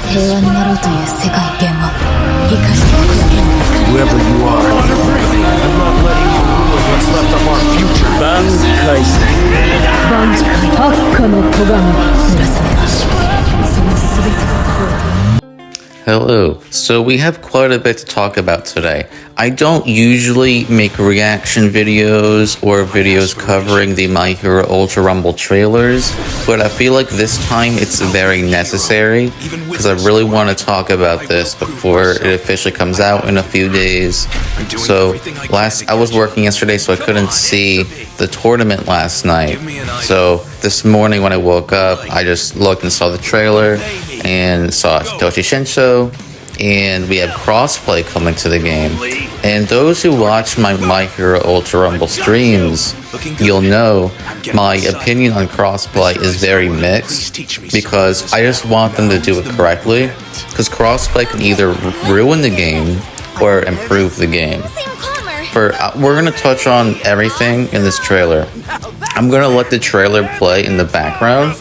Whoever you are, I'm not letting you rule what's left of our future. Bankai. Hello, so we have quite a bit to talk about today. I don't usually make reaction videos or videos covering the My Hero Ultra Rumble trailers, but I feel like this time it's very necessary because I really want to talk about this before it officially comes out in a few days. So I was working yesterday, so I couldn't see the tournament last night. So this morning when I woke up, I just looked and saw the trailer and saw Satoshi Shinso, and we have Crossplay coming to the game. And those who watch my Hero Ultra Rumble streams, you'll know my opinion on Crossplay is very mixed, because I just want them to do it correctly, because Crossplay can either ruin the game or improve the game. We're going to touch on everything in this trailer. I'm going to let the trailer play in the background,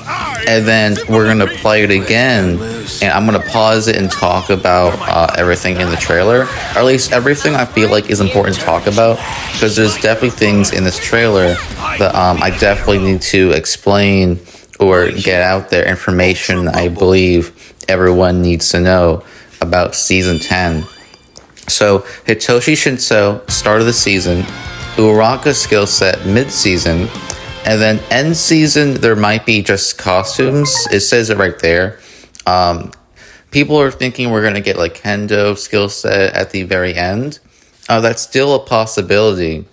and then we're going to play it again, and I'm going to pause it and talk about everything in the trailer, or at least everything I feel like is important to talk about, because there's definitely things in this trailer that I definitely need to explain or get out there, information I believe everyone needs to know about Season 10. So, Hitoshi Shinso, start of the season, Ochaco Skill Set, mid-season, and then end season, there might be just costumes. It says it right there. People are thinking we're going to get like Kendo skill set at the very end. That's still a possibility,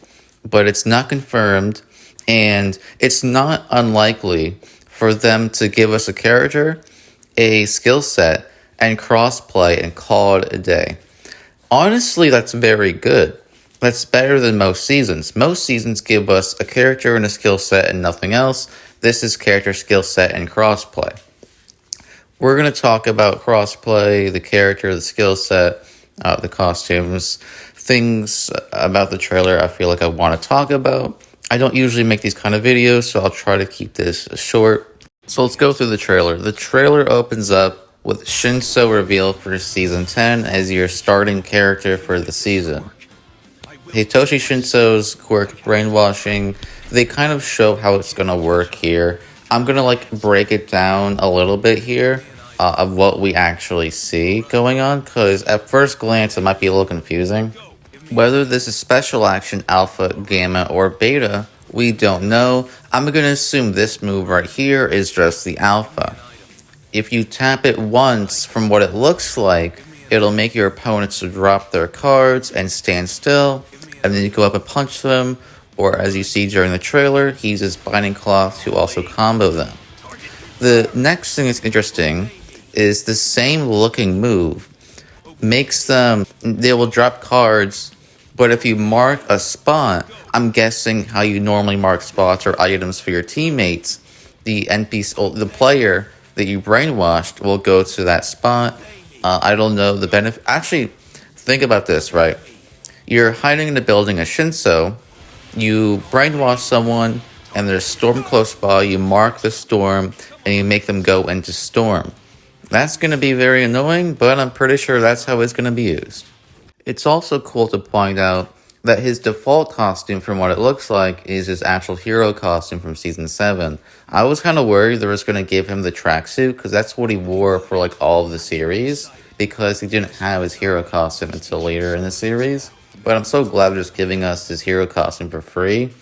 but it's not confirmed, and it's not unlikely for them to give us a character, a skill set, and crossplay and call it a day. Honestly, that's very good. That's better than most seasons. Most seasons give us a character and a skill set and nothing else. This is character, skill set, and crossplay. We're going to talk about crossplay, the character, the skill set, the costumes, things about the trailer I feel like I want to talk about. I don't usually make these kind of videos, so I'll try to keep this short. So let's go through the trailer. The trailer opens up with Shinso revealed for Season 10 as your starting character for the season. Hitoshi Shinso's quirk, brainwashing, they kind of show how it's going to work here. I'm going to break it down a little bit here of what we actually see going on, because at first glance it might be a little confusing. Whether this is special action, alpha, gamma, or beta, we don't know. I'm going to assume this move right here is just the alpha. If you tap it once, from what it looks like, it'll make your opponents drop their cards and stand still, and then you go up and punch them, or as you see during the trailer, he uses Binding Cloth to also combo them. The next thing that's interesting is the same looking move makes them, they will drop cards, but if you mark a spot, I'm guessing how you normally mark spots or items for your teammates, the NPC, the player that you brainwashed will go to that spot. I don't know the benefit. Actually, think about this, right? You're hiding in the building as Shinso, you brainwash someone, and there's a storm close by, you mark the storm, and you make them go into storm. That's going to be very annoying, but I'm pretty sure that's how it's going to be used. It's also cool to point out that his default costume, from what it looks like, is his actual hero costume from Season 7. I was kind of worried they was going to give him the tracksuit, because that's what he wore for all of the series, because he didn't have his hero costume until later in the series. But I'm so glad they're just giving us his hero costume for free.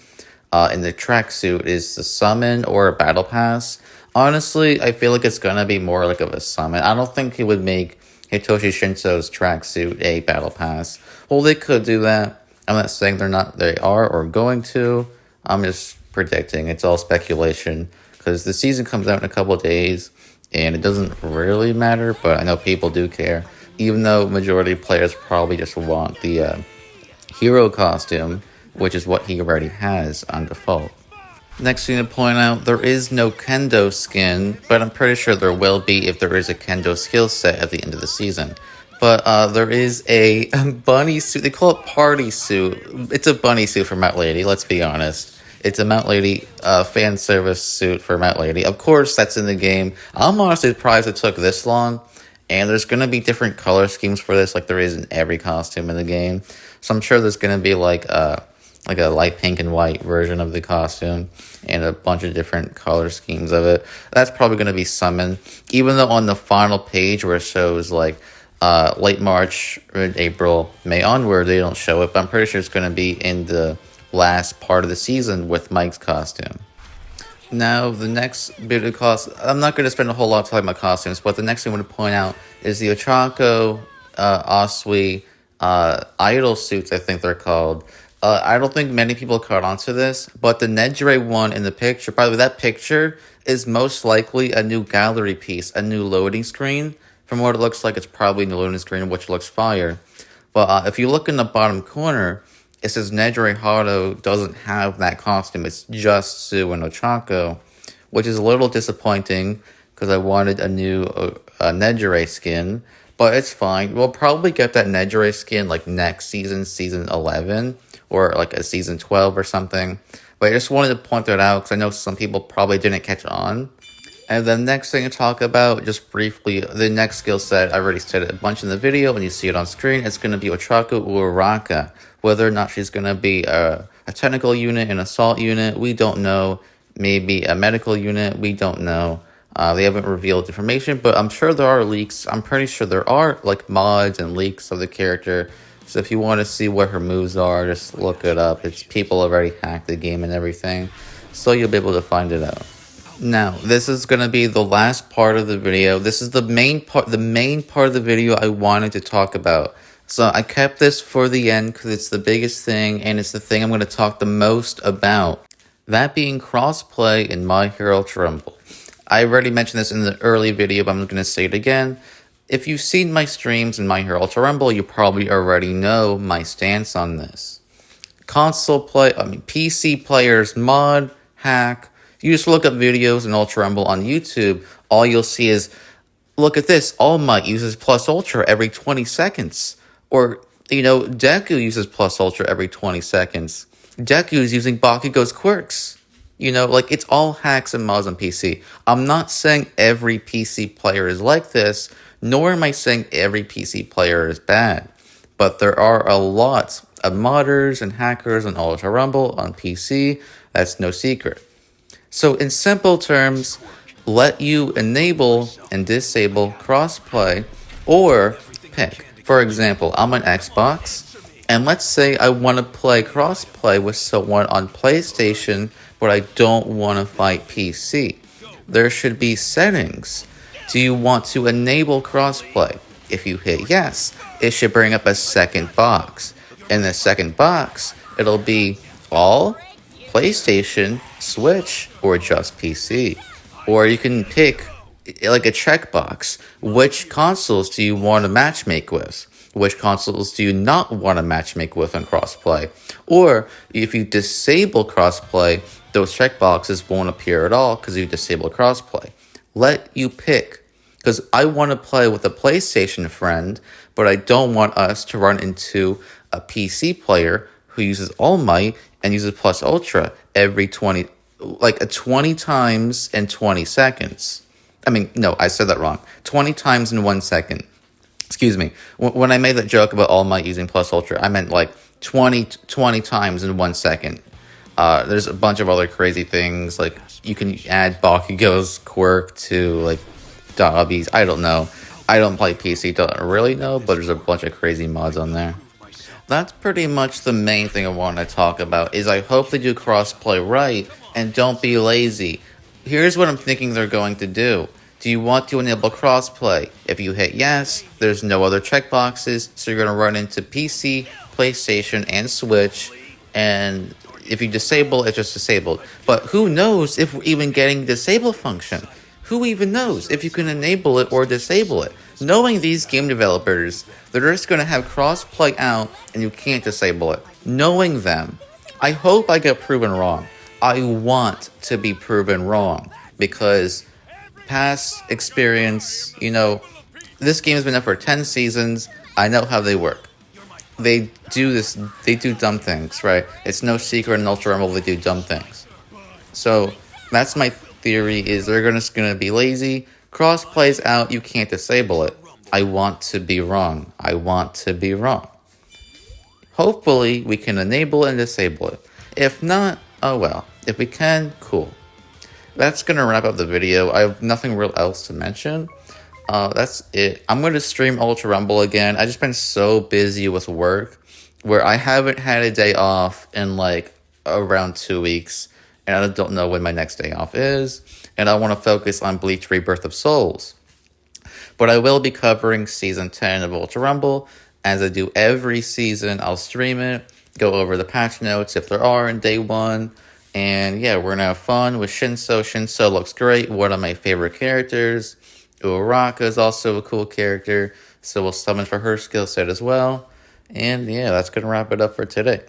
And the tracksuit is the summon or a battle pass. Honestly, I feel like it's going to be more like of a summon. I don't think he would make Hitoshi Shinso's tracksuit a battle pass. Well, they could do that. I'm not saying they are or going to. I'm just predicting. It's all speculation, because the season comes out in a couple of days, and it doesn't really matter, but I know people do care, even though majority of players probably just want the hero costume, which is what he already has on default. Next thing to point out, there is no Kendo skin, but I'm pretty sure there will be if there is a Kendo skill set at the end of the season. But there is a bunny suit. They call it party suit. It's a bunny suit for Mount Lady, let's be honest. It's a Mount Lady fan service suit for Mount Lady. Of course, that's in the game. I'm honestly surprised it took this long. And there's going to be different color schemes for this, like there is in every costume in the game. So I'm sure there's going to be like a light pink and white version of the costume and a bunch of different color schemes of it. That's probably going to be summoned, even though on the final page where it shows like late March, April, May onward, they don't show it, but I'm pretty sure it's going to be in the last part of the season with Mike's costume. Now, the next bit of I'm not going to spend a whole lot of time on costumes, but the next thing I want to point out is the Ochaco Osui idol suits, I think they're called. I don't think many people caught on to this, but the Nejire one in the picture, by the way, that picture is most likely a new gallery piece, a new loading screen. From what it looks like, it's probably a new loading screen, which looks fire. But if you look in the bottom corner, it says Nejire Hado doesn't have that costume. It's just Sue and Ochaco, which is a little disappointing because I wanted a new Nejire skin. But it's fine. We'll probably get that Nejire skin like next season, season 11, or like a season 12 or something. But I just wanted to point that out because I know some people probably didn't catch on. And the next thing to talk about, just briefly, the next skill set, I already said it a bunch in the video, and you see it on screen, it's going to be Ochaco Uraraka. Whether or not she's going to be a technical unit, an assault unit, we don't know. Maybe a medical unit, we don't know. They haven't revealed information, but I'm sure there are leaks. I'm pretty sure there are like mods and leaks of the character. So if you want to see what her moves are, just look it up. It's people already hacked the game and everything, so you'll be able to find it out. Now, this is going to be the last part of the video. This is the main part of the video I wanted to talk about. So I kept this for the end because it's the biggest thing and it's the thing I'm going to talk the most about. That being crossplay in My Hero Ultra Rumble. I already mentioned this in the early video, but I'm going to say it again. If you've seen my streams in My Hero Ultra Rumble, you probably already know my stance on this. PC players, mod, hack. You just look up videos in Ultra Rumble on YouTube, all you'll see is, look at this, All Might uses Plus Ultra every 20 seconds. Or, Deku uses Plus Ultra every 20 seconds. Deku's using Bakugo's quirks. It's all hacks and mods on PC. I'm not saying every PC player is like this, nor am I saying every PC player is bad. But there are a lot of modders and hackers on Ultra Rumble on PC. That's no secret. So in simple terms, let you enable and disable crossplay or pick. For example, I'm on Xbox, and let's say I want to play crossplay with someone on PlayStation, but I don't want to fight PC. There should be settings. Do you want to enable crossplay? If you hit yes, it should bring up a second box. In the second box, it'll be all PlayStation, Switch, or just PC. Or you can pick like a checkbox. Which consoles do you want to matchmake with? Which consoles do you not want to matchmake with on crossplay? Or if you disable crossplay, those checkboxes won't appear at all because you disable crossplay. Let you pick. Because I want to play with a PlayStation friend, but I don't want us to run into a PC player who uses All Might and uses Plus Ultra every 20 times in 20 seconds. I said that wrong. 20 times in 1 second. Excuse me. When I made that joke about All Might using Plus Ultra, I meant like 20 times in 1 second. There's a bunch of other crazy things, like you can add Bakugo's quirk to like Dobby's. I don't know. I don't play PC, don't really know, but there's a bunch of crazy mods on there. That's pretty much the main thing I want to talk about, is I hope they do crossplay right, and don't be lazy. Here's what I'm thinking they're going to do. Do you want to enable crossplay? If you hit yes, there's no other checkboxes, so you're going to run into PC, PlayStation, and Switch, and if you disable, it's just disabled. But who knows if we're even getting disable function? Who even knows if you can enable it or disable it? Knowing these game developers, they're just going to have crossplay out and you can't disable it. Knowing them, I hope I get proven wrong. I want to be proven wrong because past experience, this game has been up for 10 seasons. I know how they work. They do dumb things, right? It's no secret in Ultra Rumble they do dumb things. So that's my theory, is they're just going to be lazy. Crossplay's out, you can't disable it. I want to be wrong. I want to be wrong. Hopefully, we can enable and disable it. If not, oh well. If we can, cool. That's going to wrap up the video. I have nothing real else to mention. That's it. I'm going to stream Ultra Rumble again. I just been so busy with work where I haven't had a day off in like around 2 weeks. And I don't know when my next day off is. And I want to focus on Bleach Rebirth of Souls. But I will be covering Season 10 of Ultra Rumble. As I do every season, I'll stream it, go over the patch notes if there are in day 1. And yeah, we're going to have fun with Shinso. Shinso looks great, one of my favorite characters. Uraraka is also a cool character, so we'll summon for her skill set as well. And yeah, that's going to wrap it up for today.